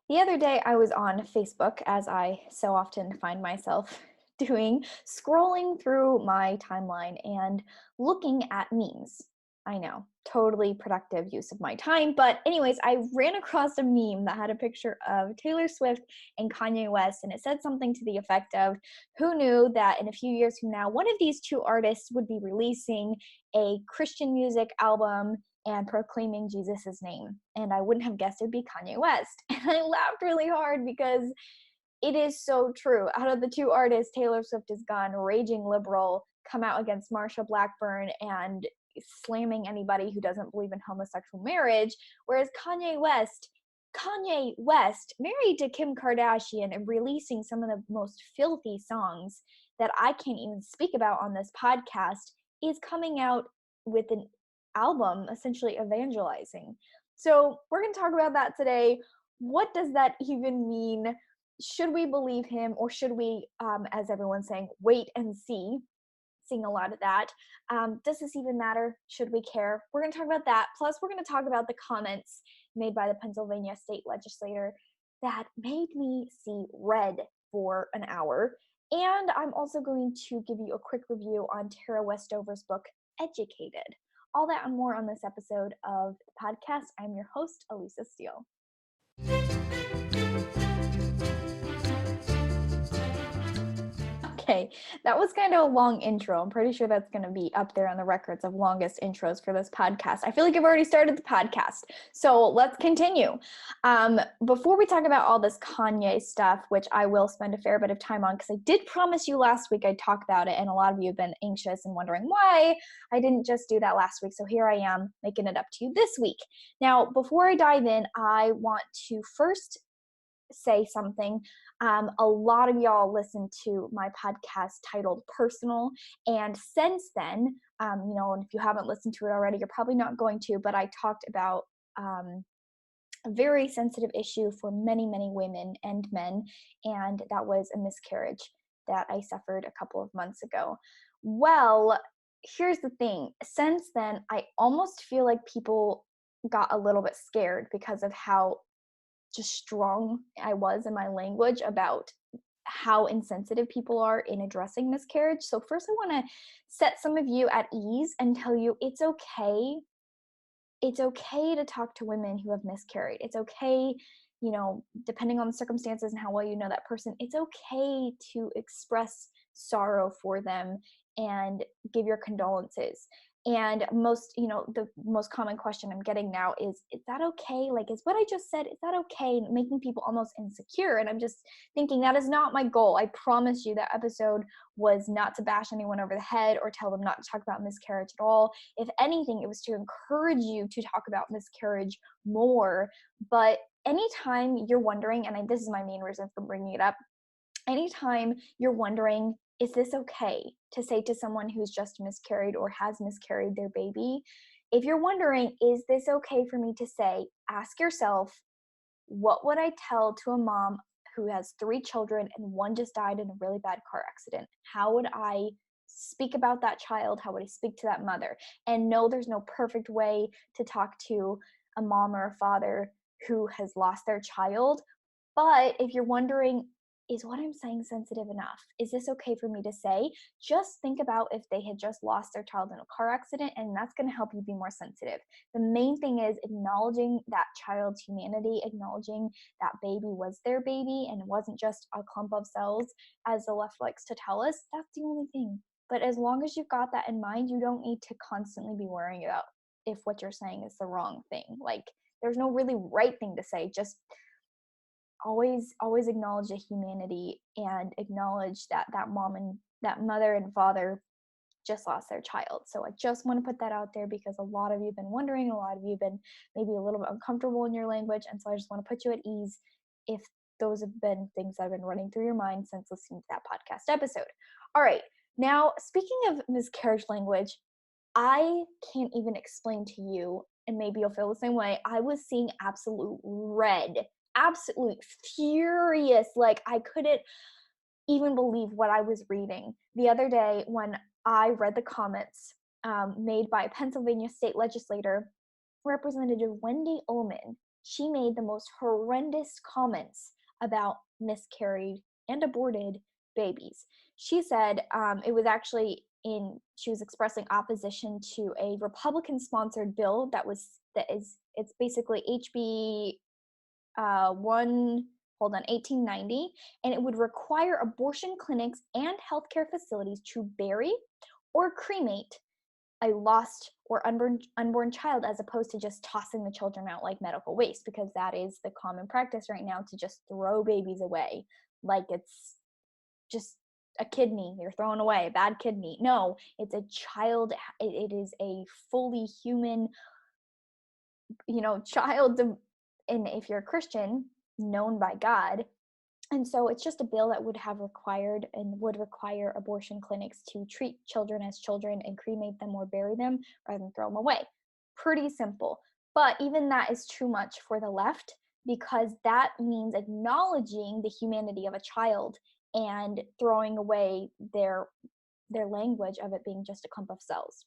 The other day I was on Facebook, as I so often find myself doing, scrolling through my timeline and looking at memes. I know, totally productive use of my time. But anyways, I ran across a meme that had a picture of Taylor Swift and Kanye West, and it said something to the effect of, who knew that in a few years from now, one of these two artists would be releasing a Christian music album and proclaiming Jesus' name. And I wouldn't have guessed it'd be Kanye West. And I laughed really hard because it is so true. Out of the two artists, Taylor Swift has gone raging liberal, come out against Marsha Blackburn, and slamming anybody who doesn't believe in homosexual marriage. Whereas Kanye West, married to Kim Kardashian and releasing some of the most filthy songs that I can't even speak about on this podcast, is coming out with an album essentially evangelizing. So we're going to talk about that today. What does that even mean? Should we believe him, or should we, as everyone's saying, wait and see? Seeing a lot of that. Does this even matter? Should we care? We're going to talk about that. Plus, we're going to talk about the comments made by the Pennsylvania state legislator that made me see red for an hour. And I'm also going to give you a quick review on Tara Westover's book, Educated. All that and more on this episode of the podcast. I'm your host, Elisa Steele. Okay, that was kind of a long intro. I'm pretty sure that's going to be up there on the records of longest intros for this podcast. I feel like I've already started the podcast, so let's continue. Before we talk about all this Kanye stuff, which I will spend a fair bit of time on, because I did promise you last week I'd talk about it, and a lot of you have been anxious and wondering why I didn't just do that last week, so here I am making it up to you this week. Now, before I dive in, I want to first say something. A lot of y'all listen to my podcast titled Personal, and since then, and if you haven't listened to it already, you're probably not going to, but I talked about a very sensitive issue for many, many women and men, and that was a miscarriage that I suffered a couple of months ago. Well, here's the thing. Since then, I almost feel like people got a little bit scared because of how just strong I was in my language about how insensitive people are in addressing miscarriage. So first I want to set some of you at ease and tell you it's okay. It's okay to talk to women who have miscarried. It's okay, depending on the circumstances and how well you know that person, it's okay to express sorrow for them and give your condolences. And the most common question I'm getting now is that okay? Like, is what I just said, is that okay? Making people almost insecure. And I'm just thinking that is not my goal. I promise you that episode was not to bash anyone over the head or tell them not to talk about miscarriage at all. If anything, it was to encourage you to talk about miscarriage more. But anytime you're wondering, and this is my main reason for bringing it up, anytime you're wondering, is this okay to say to someone who's just miscarried or has miscarried their baby? If you're wondering, is this okay for me to say, ask yourself, what would I tell to a mom who has 3 children and one just died in a really bad car accident? How would I speak about that child? How would I speak to that mother? And no, there's no perfect way to talk to a mom or a father who has lost their child. But if you're wondering, is what I'm saying sensitive enough? Is this okay for me to say? Just think about if they had just lost their child in a car accident, and that's going to help you be more sensitive. The main thing is acknowledging that child's humanity, acknowledging that baby was their baby and it wasn't just a clump of cells, as the left likes to tell us. That's the only thing. But as long as you've got that in mind, you don't need to constantly be worrying about if what you're saying is the wrong thing. Like, there's no really right thing to say. Just always acknowledge the humanity and acknowledge that mom and that mother and father just lost their child. So I just want to put that out there because a lot of you have been wondering, a lot of you have been maybe a little bit uncomfortable in your language, and so I just want to put you at ease if those have been things that have been running through your mind since listening to that podcast episode. All right, now speaking of miscarriage language, I can't even explain to you, and maybe you'll feel the same way, I was seeing absolute red, absolutely furious. Like, I couldn't even believe what I was reading the other day when I read the comments made by Pennsylvania state legislator Representative Wendy Ullman. she made the most horrendous comments about miscarried and aborted babies. She said it was actually she was expressing opposition to a Republican-sponsored bill it's basically HB 1890, and it would require abortion clinics and healthcare facilities to bury or cremate a lost or unborn child, as opposed to just tossing the children out like medical waste, because that is the common practice right now, to just throw babies away like it's just a kidney you're throwing away, a bad kidney. No, it's a child. It is a fully human, child, and if you're a Christian, known by God. And so it's just a bill that would require abortion clinics to treat children as children and cremate them or bury them rather than throw them away. Pretty simple. But even that is too much for the left, because that means acknowledging the humanity of a child and throwing away their language of it being just a clump of cells.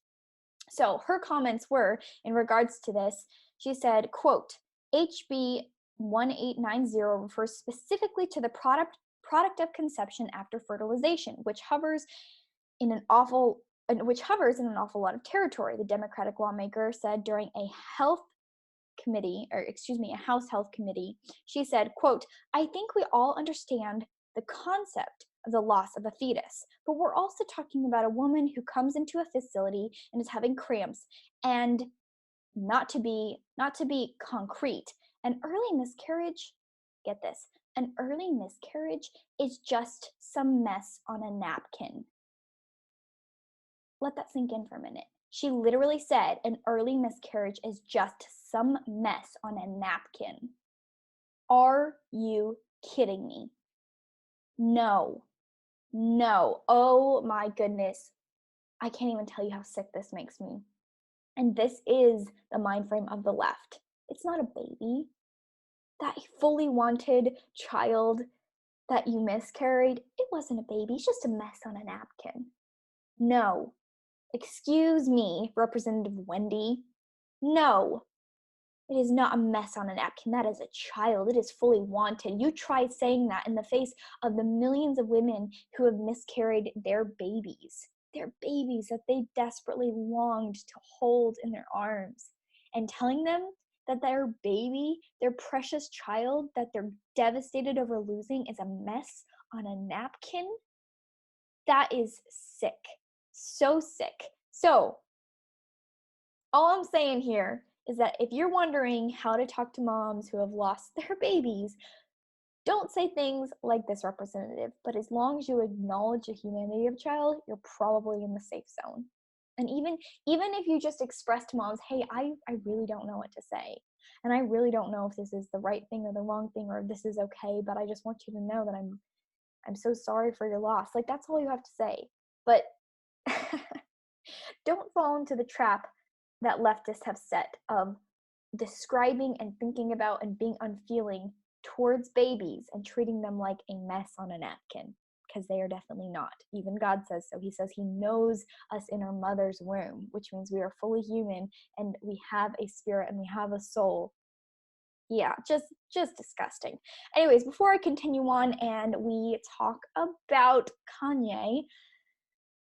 So her comments were, in regards to this, she said, quote, HB 1890 refers specifically to the product of conception after fertilization, which hovers in an awful lot of territory, the Democratic lawmaker said during a House Health Committee. She said, quote, I think we all understand the concept of the loss of a fetus, but we're also talking about a woman who comes into a facility and is having cramps, and not to be concrete, an early miscarriage, get this, an early miscarriage is just some mess on a napkin. Let that sink in for a minute. She literally said an early miscarriage is just some mess on a napkin. Are you kidding me? No. Oh my goodness. I can't even tell you how sick this makes me. And this is the mind frame of the left. It's not a baby. That fully wanted child that you miscarried, it wasn't a baby. It's just a mess on a napkin. No. Excuse me, Representative Wendy. No. It is not a mess on a napkin. That is a child. It is fully wanted. You try saying that in the face of the millions of women who have miscarried their babies that they desperately longed to hold in their arms, and telling them that their baby, their precious child that they're devastated over losing, is a mess on a napkin. That is sick. So sick. So, all I'm saying here is that if you're wondering how to talk to moms who have lost their babies, don't say things like this, representative, but as long as you acknowledge the humanity of a child, you're probably in the safe zone. And even if you just express to moms, hey, I really don't know what to say, and I really don't know if this is the right thing or the wrong thing, or if this is okay, but I just want you to know that I'm so sorry for your loss. Like, that's all you have to say. But don't fall into the trap that leftists have set of describing and thinking about and being unfeeling towards babies and treating them like a mess on a napkin, because they are definitely not. Even God says so. He says he knows us in our mother's womb, which means we are fully human and we have a spirit and we have a soul. Yeah, just disgusting. Anyways, before I continue on and we talk about Kanye,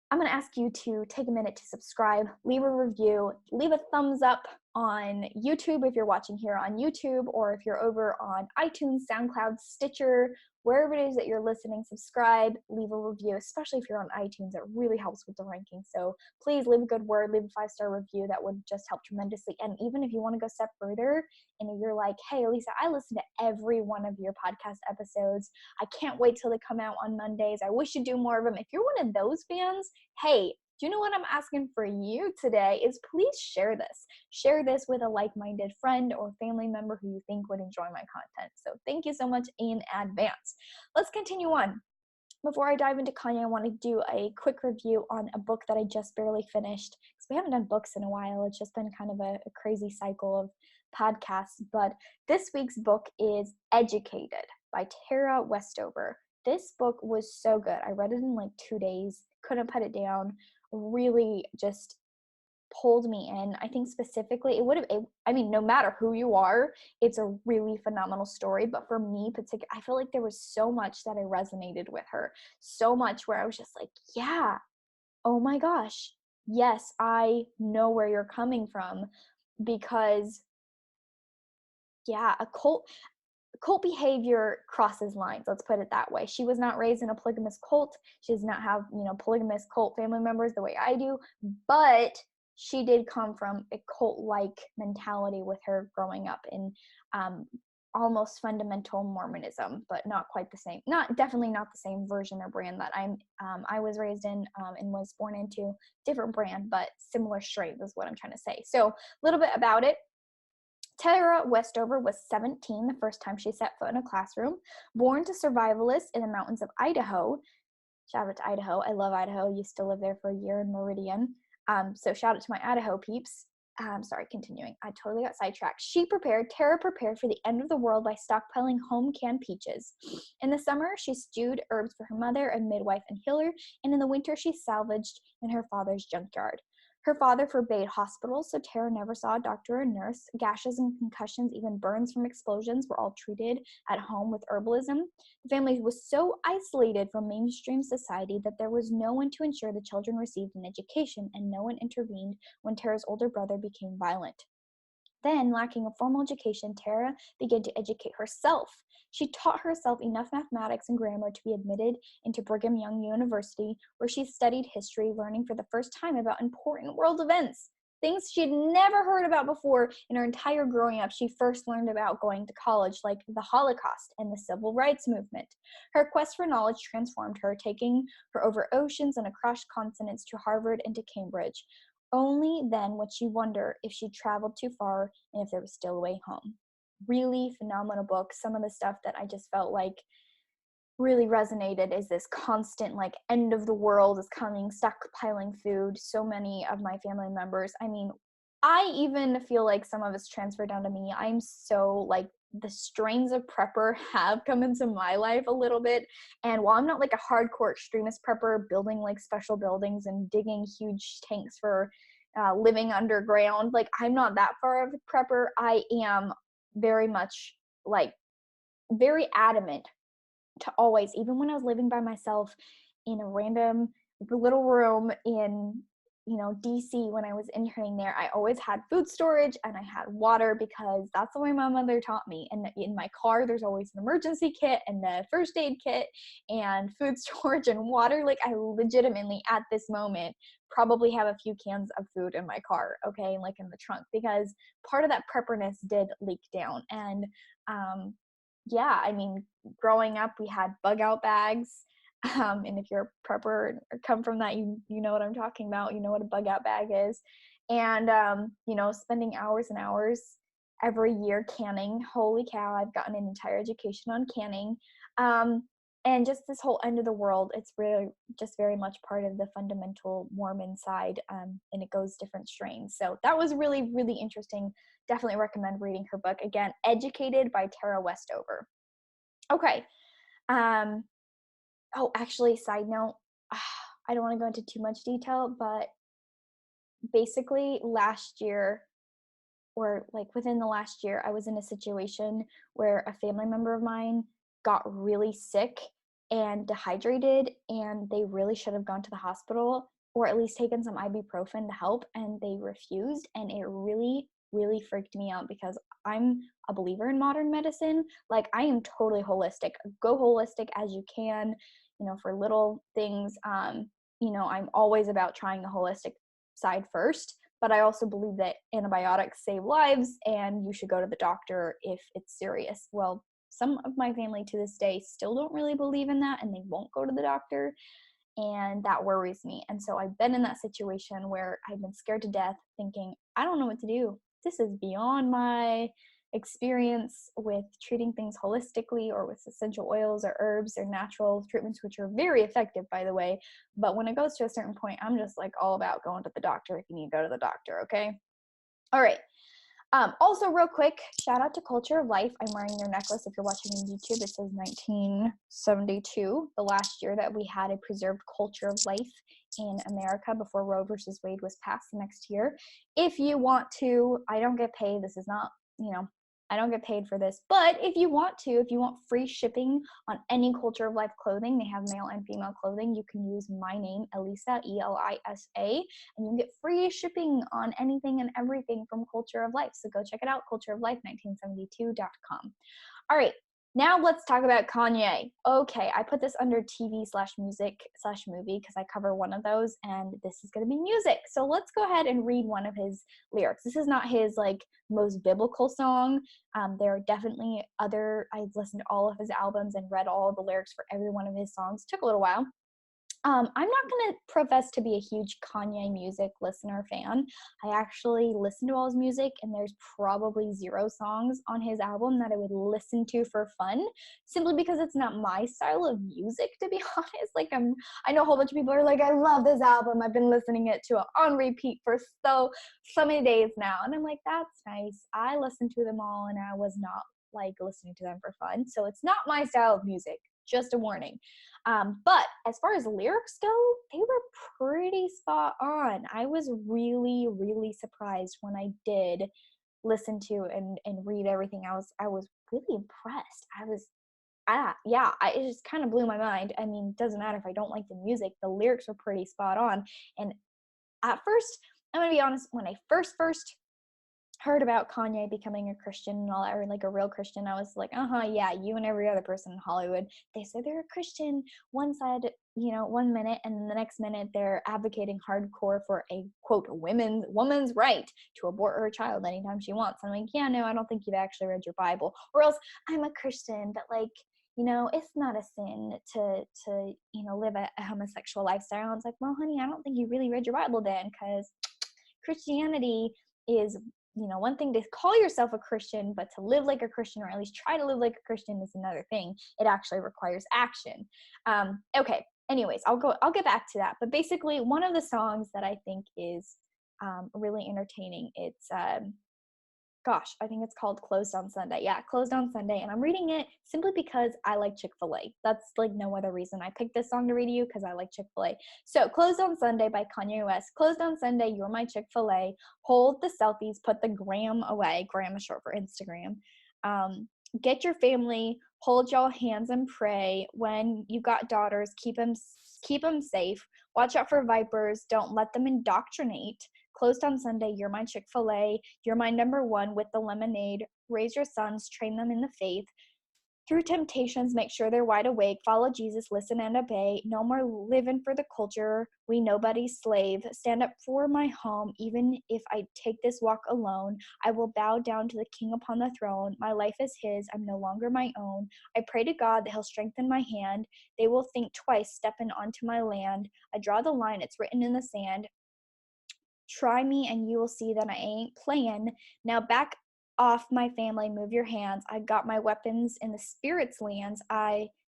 I'm going to ask you to take a minute to subscribe, leave a review, leave a thumbs up on YouTube if you're watching here on YouTube, or if you're over on iTunes, SoundCloud, Stitcher, wherever it is that you're listening, subscribe, leave a review, especially if you're on iTunes. It really helps with the ranking. So please leave a good word, leave a 5-star review. That would just help tremendously. And even if you want to go a step further and you're like, hey, Elisa, I listen to every one of your podcast episodes. I can't wait till they come out on Mondays. I wish you'd do more of them. If you're one of those fans, hey, do you know what I'm asking for you today is please share this. Share this with a like-minded friend or family member who you think would enjoy my content. So thank you so much in advance. Let's continue on. Before I dive into Kanye, I want to do a quick review on a book that I just barely finished, because we haven't done books in a while. It's just been kind of a crazy cycle of podcasts. But this week's book is Educated by Tara Westover. This book was so good. I read it in like 2 days, couldn't put it down. Really just pulled me in. I think specifically it would have, I mean, no matter who you are, it's a really phenomenal story. But for me, particularly, I feel like there was so much that I resonated with her, so much where I was just like, yeah, oh my gosh, yes, I know where you're coming from, because yeah, cult behavior crosses lines, let's put it that way. She was not raised in a polygamous cult. She does not have, polygamous cult family members the way I do, but she did come from a cult-like mentality with her growing up in almost fundamental Mormonism, but not quite the same. Definitely not the same version or brand that I was raised in and was born into. Different brand, but similar strains is what I'm trying to say. So a little bit about it. Tara Westover was 17 the first time she set foot in a classroom. Born to survivalists in the mountains of Idaho. Shout out to Idaho. I love Idaho. Used to live there for a year in Meridian. So shout out to my Idaho peeps. Sorry, continuing. I totally got sidetracked. Tara prepared for the end of the world by stockpiling home canned peaches. In the summer, she stewed herbs for her mother, a midwife and healer, and in the winter, she salvaged in her father's junkyard. Her father forbade hospitals, so Tara never saw a doctor or a nurse. Gashes and concussions, even burns from explosions, were all treated at home with herbalism. The family was so isolated from mainstream society that there was no one to ensure the children received an education, and no one intervened when Tara's older brother became violent. Then, lacking a formal education, Tara began to educate herself. She taught herself enough mathematics and grammar to be admitted into Brigham Young University, where she studied history, learning for the first time about important world events. Things she had never heard about before in her entire growing up. She first learned about going to college, like the Holocaust and the Civil Rights Movement. Her quest for knowledge transformed her, taking her over oceans and across continents to Harvard and to Cambridge. Only then would she wonder if she traveled too far and if there was still a way home. Really phenomenal book. Some of the stuff that I just felt like really resonated is this constant, like, end of the world is coming, stockpiling food. So many of my family members, I mean, I even feel like some of it's transferred down to me. I'm so, like, the strains of prepper have come into my life a little bit. And while I'm not like a hardcore extremist prepper, building like special buildings and digging huge tanks for living underground, like, I'm not that far of a prepper. I am very much, like, very adamant to always, even when I was living by myself in a random little room in, DC, when I was interning there, I always had food storage and I had water, because that's the way my mother taught me. And in my car, there's always an emergency kit and the first aid kit and food storage and water. Like, I legitimately, at this moment, probably have a few cans of food in my car, okay, like in the trunk, because part of that prepperness did leak down. And yeah, I mean, growing up, we had bug out bags. And if you're a prepper or come from that, you know what I'm talking about. You know what a bug out bag is. And, spending hours and hours every year canning. Holy cow, I've gotten an entire education on canning. And just this whole end of the world, it's really just very much part of the fundamental Mormon side, and it goes different strains. So that was really, really interesting. Definitely recommend reading her book. Again, Educated by Tara Westover. Okay. Oh, actually, side note, I don't want to go into too much detail, but basically last year, or like within the last year, I was in a situation where a family member of mine got really sick and dehydrated, and they really should have gone to the hospital or at least taken some ibuprofen to help, and they refused. And it really, really freaked me out, because I'm a believer in modern medicine. Like, I am totally holistic. Go holistic as you can, for little things. I'm always about trying the holistic side first. But I also believe that antibiotics save lives and you should go to the doctor if it's serious. Well, some of my family to this day still don't really believe in that, and they won't go to the doctor. And that worries me. And so I've been in that situation where I've been scared to death, thinking, I don't know what to do. This is beyond my experience with treating things holistically, or with essential oils or herbs or natural treatments, which are very effective, by the way. But when it goes to a certain point, I'm just like all about going to the doctor if you need to go to the doctor, okay? All right. Also, real quick, shout out to Culture of Life. I'm wearing their necklace. If you're watching on YouTube, it says 1972, the last year that we had a preserved culture of life in America before Roe versus Wade was passed the next year. If you want to, I don't get paid. This is not, I don't get paid for this. But if you want free shipping on any Culture of Life clothing, they have male and female clothing. You can use my name, Elisa, Elisa, and you can get free shipping on anything and everything from Culture of Life. So go check it out, cultureoflife1972.com. All right, now let's talk about Kanye. Okay, I put this under TV/music/movie because I cover one of those, and this is going to be music. So let's go ahead and read one of his lyrics. This is not his most biblical song. There are definitely other. I've listened to all of his albums and read all the lyrics for every one of his songs. Took a little while. I'm not going to profess to be a huge Kanye music listener fan. I actually listen to all his music, and there's probably 0 songs on his album that I would listen to for fun, simply because it's not my style of music, to be honest. I know a whole bunch of people are like, I love this album. I've been listening it to on repeat for so many days now. And I'm like, that's nice. I listened to them all, and I was not listening to them for fun. So it's not my style of music. Just a warning. But as far as lyrics go, they were pretty spot on. I was really, really surprised when I did listen to and read everything. I was really impressed. It just kind of blew my mind. I mean, it doesn't matter if I don't like the music. The lyrics were pretty spot on. And at first, I'm gonna be honest, when I first heard about Kanye becoming a Christian and all that, or a real Christian, I was like, yeah, you and every other person in Hollywood, they say they're a Christian one side, 1 minute, and then the next minute they're advocating hardcore for a quote woman's right to abort her child anytime she wants. I'm like, yeah, no, I don't think you've actually read your Bible. Or else, I'm a Christian, but it's not a sin to live a homosexual lifestyle. I was like, well, honey, I don't think you really read your Bible then, because Christianity is, one thing to call yourself a Christian, but to live like a Christian, or at least try to live like a Christian, is another thing. It actually requires action. Okay. Anyways, I'll get back to that. But basically, one of the songs that I think is really entertaining, it's I think it's called Closed on Sunday. Yeah, Closed on Sunday. And I'm reading it simply because I like Chick-fil-A. That's no other reason. I picked this song to read to you because I like Chick-fil-A. So Closed on Sunday by Kanye West. Closed on Sunday, you're my Chick-fil-A. Hold the selfies, put the gram away. Gram is short for Instagram. Get your family, hold y'all hands and pray. When you got daughters, keep them safe. Watch out for vipers. Don't let them indoctrinate. Closed on Sunday, you're my Chick-fil-A. You're my number one with the lemonade. Raise your sons, train them in the faith. Through temptations, make sure they're wide awake. Follow Jesus, listen and obey. No more living for the culture. We nobody's slave. Stand up for my home. Even if I take this walk alone, I will bow down to the King upon the throne. My life is his. I'm no longer my own. I pray to God that he'll strengthen my hand. They will think twice stepping onto my land. I draw the line. It's written in the sand. Try me and you will see that I ain't playing. Now back off my family, move your hands. I got my weapons in the spirit's lands.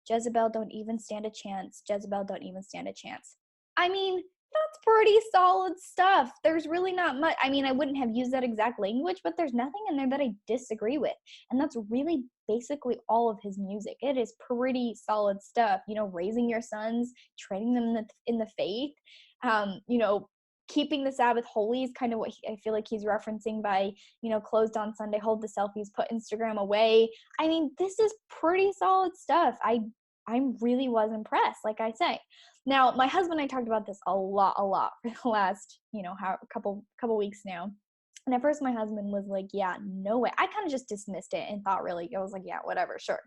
Jezebel, don't even stand a chance. Jezebel, don't even stand a chance. I mean, that's pretty solid stuff. There's really not much. I mean, I wouldn't have used that exact language, but there's nothing in there that I disagree with. And that's really basically all of his music. It is pretty solid stuff. Raising your sons, training them in the faith, keeping the Sabbath holy is kind of what I feel like he's referencing by, closed on Sunday, hold the selfies, put Instagram away. I mean, this is pretty solid stuff. I really was impressed, like I say. Now, my husband and I talked about this a lot for the last, couple weeks now. And at first my husband was like, yeah, no way. I kind of just dismissed it and thought really, I was like, yeah, whatever, sure.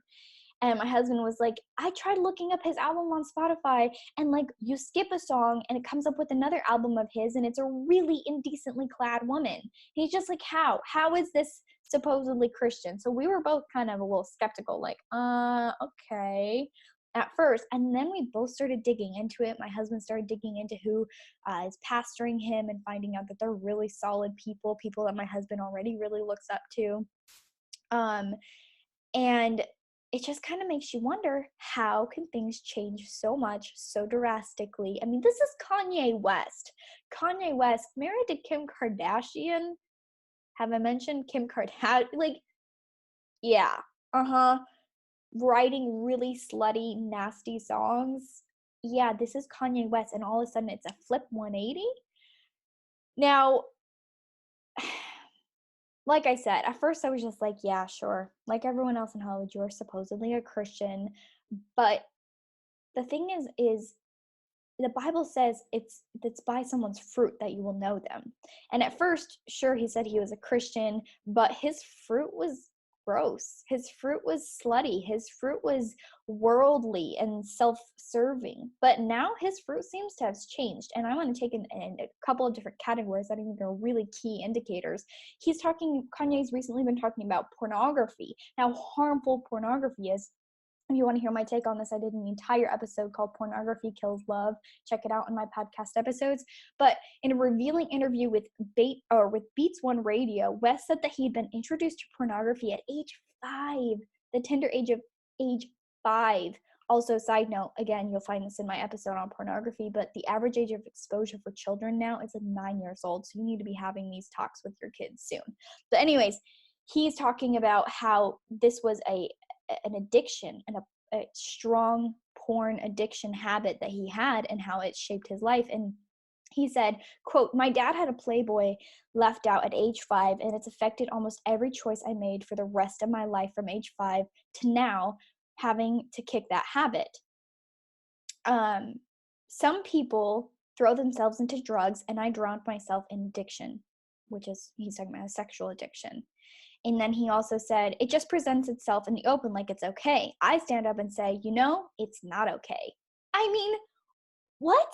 And my husband was like, I tried looking up his album on Spotify, and you skip a song and it comes up with another album of his, and it's a really indecently clad woman. And he's just like, how is this supposedly Christian? So we were both kind of a little skeptical, okay at first. And then we both started digging into it. My husband started digging into who is pastoring him and finding out that they're really solid people that my husband already really looks up to. And it just kind of makes you wonder, how can things change so much, so drastically? I mean, this is Kanye West. Kanye West married to Kim Kardashian. Have I mentioned Kim Kardashian? Like, yeah, writing really slutty, nasty songs. Yeah, this is Kanye West, and all of a sudden it's a flip 180. Now, like I said, at first I was just like, yeah, sure. Like everyone else in Hollywood, you're supposedly a Christian. But the thing is the Bible says it's by someone's fruit that you will know them. And at first, sure, he said he was a Christian, but his fruit was gross. His fruit was slutty. His fruit was worldly and self-serving. But now his fruit seems to have changed. And I want to take in a couple of different categories that I think are really key indicators. Kanye's recently been talking about pornography, how harmful pornography is. If you want to hear my take on this, I did an entire episode called Pornography Kills Love. Check it out in my podcast episodes. But in a revealing interview with Beats One Radio, West said that he had been introduced to pornography at age 5, the tender age of age 5. Also, side note, again, you'll find this in my episode on pornography, but the average age of exposure for children now is like 9 years old. So you need to be having these talks with your kids soon. But anyways, he's talking about how this was an addiction and a strong porn addiction habit that he had and how it shaped his life. And he said, quote, "My dad had a Playboy left out at age 5, and it's affected almost every choice I made for the rest of my life from age 5 to now, having to kick that habit." Some people throw themselves into drugs, and I drowned myself in addiction, which is, he's talking about a sexual addiction. And then he also said, "It just presents itself in the open like it's okay. I stand up and say, it's not okay." I mean, what?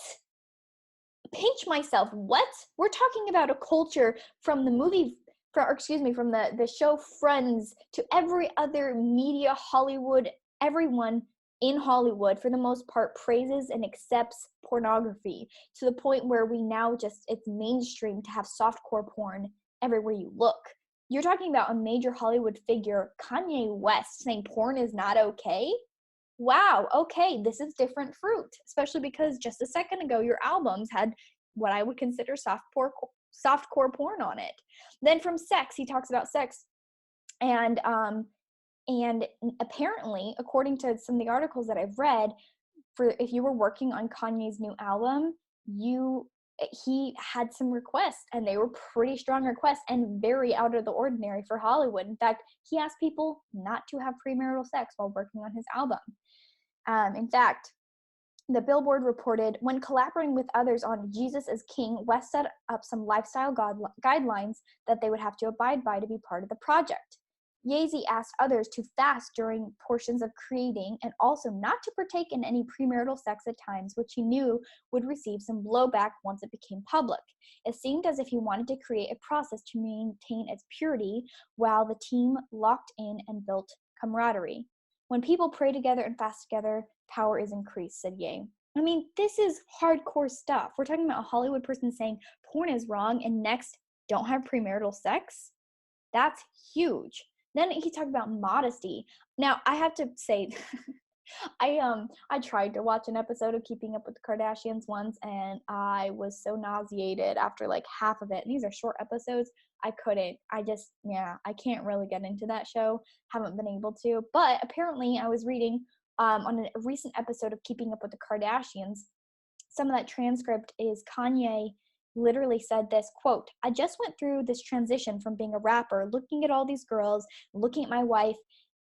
Pinch myself. What? We're talking about a culture from the from the show Friends to every other media, Hollywood, everyone in Hollywood, for the most part, praises and accepts pornography to the point where we now it's mainstream to have softcore porn everywhere you look. You're talking about a major Hollywood figure, Kanye West, saying porn is not okay? Wow, okay, this is different fruit, especially because just a second ago, your albums had what I would consider softcore porn on it. Then from sex, he talks about sex, and apparently, according to some of the articles that I've read, if you were working on Kanye's new album, he had some requests, and they were pretty strong requests and very out of the ordinary for Hollywood. In fact, he asked people not to have premarital sex while working on his album. In fact, the Billboard reported, when collaborating with others on Jesus is King, West set up some lifestyle guidelines that they would have to abide by to be part of the project. Ye-Z asked others to fast during portions of creating and also not to partake in any premarital sex at times, which he knew would receive some blowback once it became public. It seemed as if he wanted to create a process to maintain its purity while the team locked in and built camaraderie. "When people pray together and fast together, power is increased," said Ye. I mean, this is hardcore stuff. We're talking about a Hollywood person saying porn is wrong and next, don't have premarital sex. That's huge. Then he talked about modesty. Now, I have to say, I tried to watch an episode of Keeping Up with the Kardashians once, and I was so nauseated after like half of it. And these are short episodes. I couldn't. I can't really get into that show. Haven't been able to. But apparently, I was reading on a recent episode of Keeping Up with the Kardashians, some of that transcript is Kanye literally said this, quote, "I just went through this transition from being a rapper, looking at all these girls, looking at my wife,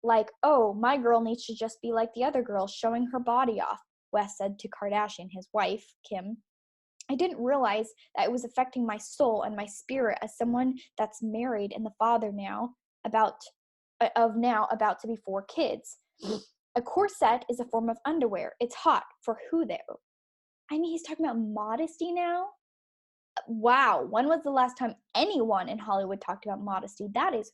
like, oh, my girl needs to just be like the other girls, showing her body off," West said to Kardashian, his wife, Kim. "I didn't realize that it was affecting my soul and my spirit as someone that's married and the father about to be 4 kids. A corset is a form of underwear. It's hot. For who though?" I mean, he's talking about modesty now. Wow. When was the last time anyone in Hollywood talked about modesty? That is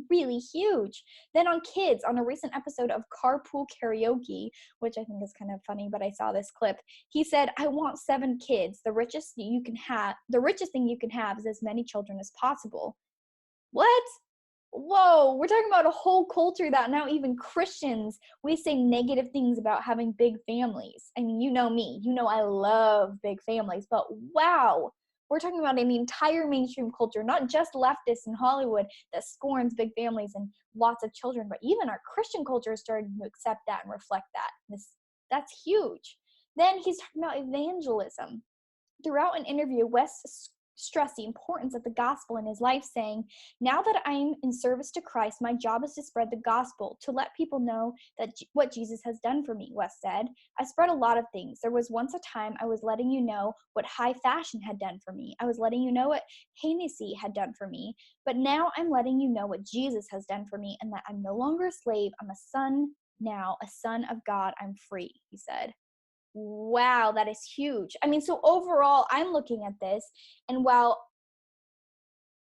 really huge. Then on kids, on a recent episode of Carpool Karaoke, which I think is kind of funny, but I saw this clip, he said, "I want 7 kids. The richest thing you can have is as many children as possible." What? Whoa, we're talking about a whole culture that now even Christians, we say negative things about having big families. I mean, you know me, I love big families, but wow, We're talking about in the entire mainstream culture, not just leftists in Hollywood that scorns big families and lots of children, but even our Christian culture is starting to accept that and reflect that. That's huge. Then he's talking about evangelism. Throughout an interview, West stressed the importance of the gospel in his life, saying, "Now that I'm in service to Christ, my job is to spread the gospel, to let people know that what Jesus has done for me," West said. "I spread a lot of things. There was once a time I was letting you know what high fashion had done for me. I was letting you know what Hennessy had done for me. But now I'm letting you know what Jesus has done for me, and that I'm no longer a slave. I'm a son now, a son of God. I'm free," he said. Wow, that is huge. I mean, so overall, I'm looking at this, and while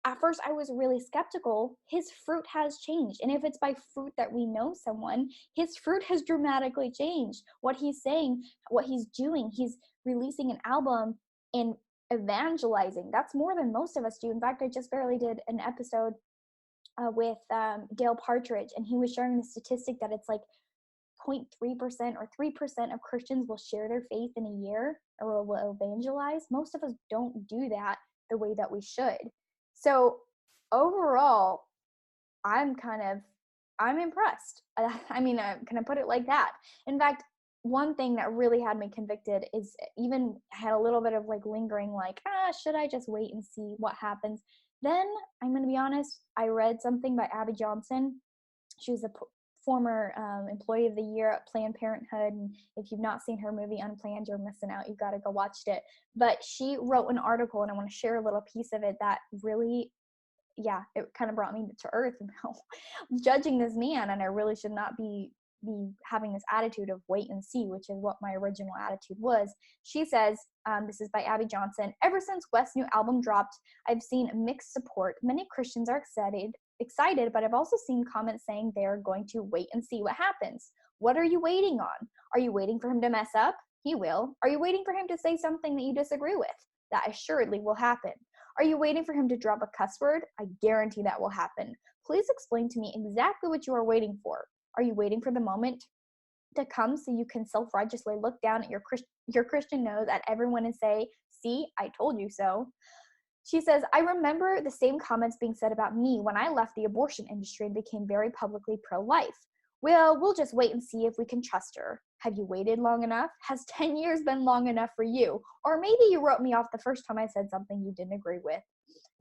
at first I was really skeptical, his fruit has changed. And if it's by fruit that we know someone, his fruit has dramatically changed. What he's saying, what he's doing, he's releasing an album and evangelizing. That's more than most of us do. In fact, I just barely did an episode with Dale Partridge, and he was sharing the statistic that it's like 0.3% or 3% of Christians will share their faith in a year or will evangelize. Most of us don't do that the way that we should. So overall, I'm impressed. I mean, can I put it like that? In fact, one thing that really had me convicted is even had a little bit of like lingering, like, should I just wait and see what happens? Then I'm going to be honest, I read something by Abby Johnson. She was a former employee of the year at Planned Parenthood, and if you've not seen her movie Unplanned, you're missing out. You've got to go watch it. But she wrote an article, and I want to share a little piece of it that really, it kind of brought me to earth about judging this man, and I really should not be having this attitude of wait and see, which is what my original attitude was. She says, this is by Abby Johnson, "Ever since West's new album dropped, I've seen mixed support. Many Christians are excited, but I've also seen comments saying they're going to wait and see what happens. What are you waiting on? Are you waiting for him to mess up? He will. Are you waiting for him to say something that you disagree with? That assuredly will happen. Are you waiting for him to drop a cuss word? I guarantee that will happen. Please explain to me exactly what you are waiting for. Are you waiting for the moment to come so you can self-righteously look down at your Christian nose at everyone and say, 'See, I told you so'?" She says, "I remember the same comments being said about me when I left the abortion industry and became very publicly pro-life. Well, we'll just wait and see if we can trust her. Have you waited long enough? Has 10 years been long enough for you? Or maybe you wrote me off the first time I said something you didn't agree with."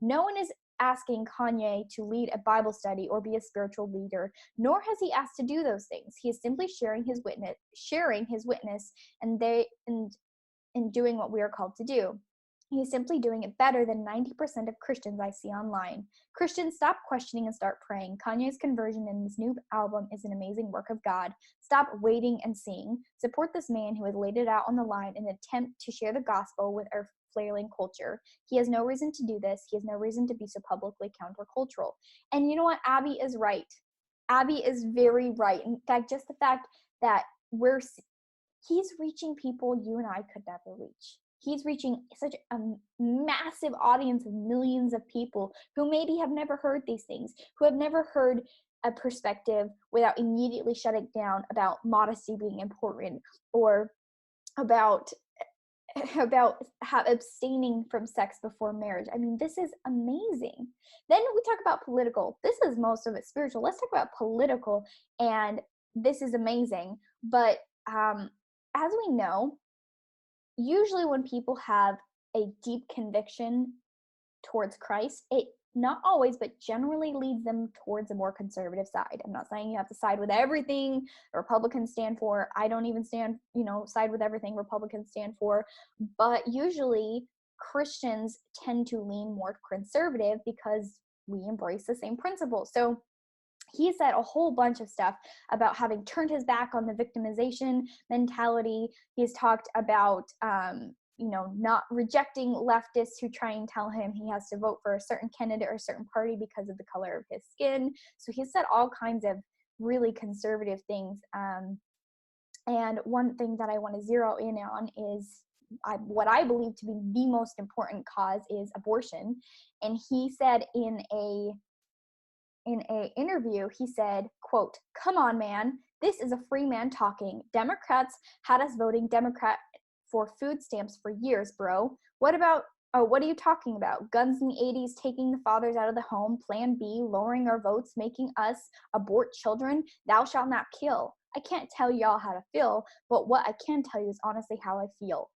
No one is asking Kanye to lead a Bible study or be a spiritual leader, nor has he asked to do those things. He is simply sharing his witness, and doing what we are called to do. He is simply doing it better than 90% of Christians I see online. Christians, stop questioning and start praying. Kanye's conversion in his new album is an amazing work of God. Stop waiting and seeing. Support this man who has laid it out on the line in an attempt to share the gospel with our flailing culture. He has no reason to do this. He has no reason to be so publicly countercultural." And you know what? Abby is right. Abby is very right. In fact, just the fact that he's reaching people you and I could never reach. He's reaching such a massive audience of millions of people who maybe have never heard these things, who have never heard a perspective without immediately shutting down about modesty being important, or about abstaining from sex before marriage. I mean, this is amazing. Then we talk about political. This is most of it spiritual. Let's talk about political, and this is amazing. But as we know, usually when people have a deep conviction towards Christ, it not always, but generally leads them towards a more conservative side. I'm not saying you have to side with everything Republicans stand for. I don't even side with everything Republicans stand for. But usually Christians tend to lean more conservative because we embrace the same principles. So he said a whole bunch of stuff about having turned his back on the victimization mentality. He's talked about, not rejecting leftists who try and tell him he has to vote for a certain candidate or a certain party because of the color of his skin. So he said all kinds of really conservative things. And one thing that I want to zero in on is what I believe to be the most important cause is abortion. And he said in a interview, he said, quote, "Come on, man. This is a free man talking. Democrats had us voting Democrat for food stamps for years, bro. What about Oh, what are you talking about? Guns in the 80s, taking the fathers out of the home. Plan B, lowering our votes, making us abort children. Thou shalt not kill. I can't tell y'all how to feel, but what I can tell you is honestly how I feel.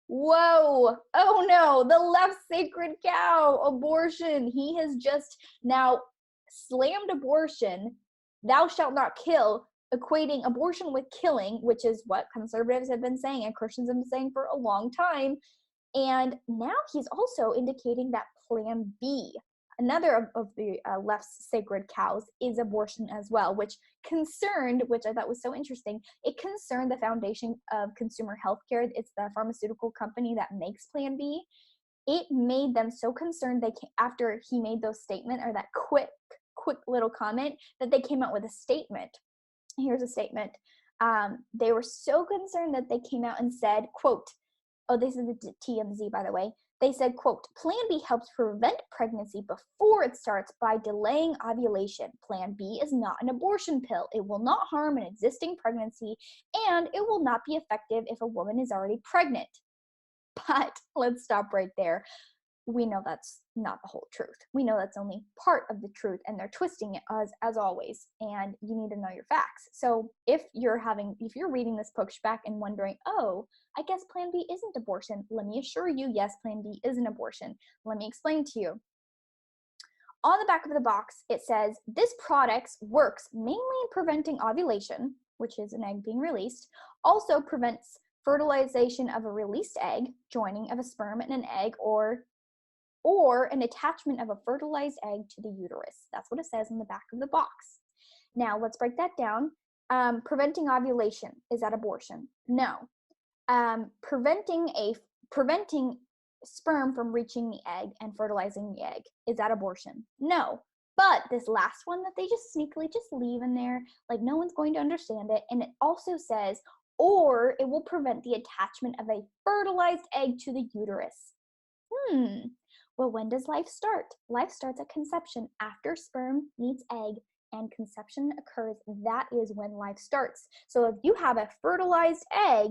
Whoa. Oh no, the left sacred cow, abortion. He has just now slammed abortion, thou shalt not kill, equating abortion with killing, which is what conservatives have been saying and Christians have been saying for a long time. And now he's also indicating that Plan B, another of the left's sacred cows, is abortion as well, which I thought was so interesting. It concerned the Foundation of Consumer Healthcare. It's the pharmaceutical company that makes Plan B. It made them so concerned after he made those statement, or that quick little comment, that they came out with a statement. Here's a statement. They were so concerned that they came out and said, quote, oh, this is the TMZ, by the way. They said, quote, Plan B helps prevent pregnancy before it starts by delaying ovulation. Plan B is not an abortion pill. It will not harm an existing pregnancy, and it will not be effective if a woman is already pregnant. But let's stop right there. We know that's not the whole truth. We know that's only part of the truth, and they're twisting it as always, and you need to know your facts. So if you're reading this pushback and wondering, oh, I guess Plan B isn't abortion, let me assure you, yes, Plan B is an abortion. Let me explain to you. On the back of the box, it says, this product works mainly in preventing ovulation, which is an egg being released, also prevents fertilization of a released egg, joining of a sperm and an egg, or an attachment of a fertilized egg to the uterus. That's what it says in the back of the box. Now, let's break that down. Preventing ovulation, is that abortion? No. Preventing sperm from reaching the egg and fertilizing the egg, is that abortion? No. But this last one that they just sneakily just leave in there, like no one's going to understand it, and it also says, or it will prevent the attachment of a fertilized egg to the uterus. Well, when does life start? Life starts at conception. After sperm meets egg and conception occurs, that is when life starts. So if you have a fertilized egg,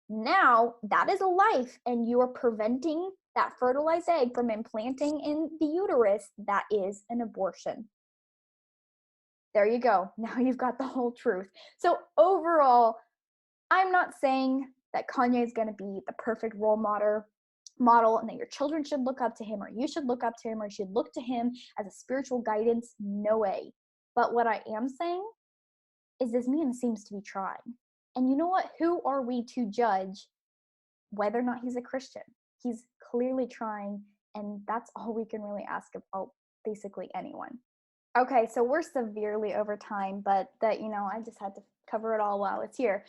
now that is a life, and you are preventing that fertilized egg from implanting in the uterus. That is an abortion. There you go. Now you've got the whole truth. So overall, I'm not saying that Kanye is going to be the perfect role model and that your children should look up to him, or you should look up to him, or you should look to him as a spiritual guidance. No way. But what I am saying is this man seems to be trying. And you know what? Who are we to judge whether or not he's a Christian? He's clearly trying, and that's all we can really ask of basically anyone. Okay, so we're severely over time, but I just had to cover it all while it's here.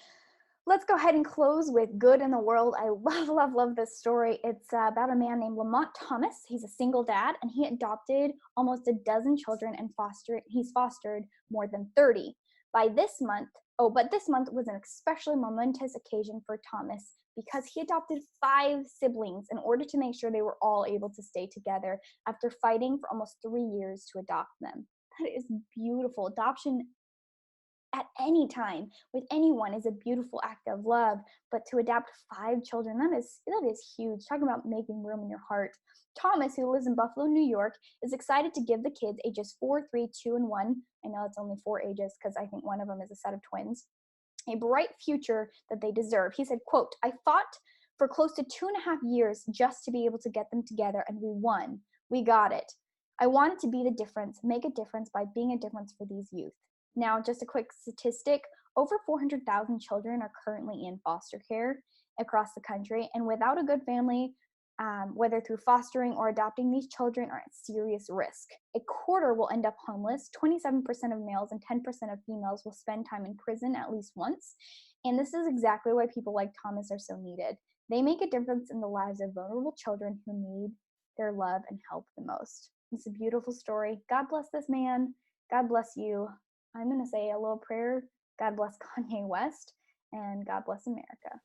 Let's go ahead and close with Good in the World. I love this story. It's about a man named Lamont Thomas. He's a single dad, and he adopted almost a dozen children and he's fostered more than 30. But this month was an especially momentous occasion for Thomas because he adopted 5 siblings in order to make sure they were all able to stay together after fighting for almost 3 years to adopt them. That is beautiful. Adoption at any time with anyone is a beautiful act of love, but to adopt 5 children, that is huge. Talking about making room in your heart. Thomas, who lives in Buffalo, New York, is excited to give the kids ages 4, 3, 2, and 1. I know it's only 4 ages because I think one of them is a set of twins. A bright future that they deserve. He said, quote, I fought for close to 2.5 years just to be able to get them together, and we won. We got it. I wanted to be the difference, make a difference by being a difference for these youth. Now, just a quick statistic, over 400,000 children are currently in foster care across the country, and without a good family, whether through fostering or adopting, these children are at serious risk. A quarter will end up homeless, 27% of males and 10% of females will spend time in prison at least once, and this is exactly why people like Thomas are so needed. They make a difference in the lives of vulnerable children who need their love and help the most. It's a beautiful story. God bless this man. God bless you. I'm going to say a little prayer. God bless Kanye West, and God bless America.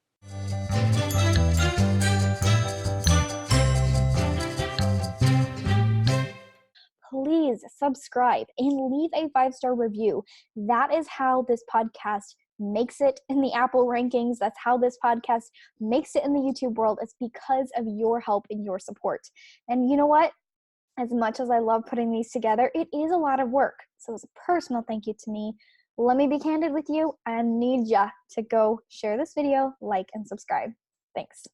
Please subscribe and leave a 5-star review. That is how this podcast makes it in the Apple rankings. That's how this podcast makes it in the YouTube world. It's because of your help and your support. And you know what? As much as I love putting these together, it is a lot of work. So as a personal thank you to me, let me be candid with you. I need ya to go share this video, like, and subscribe. Thanks.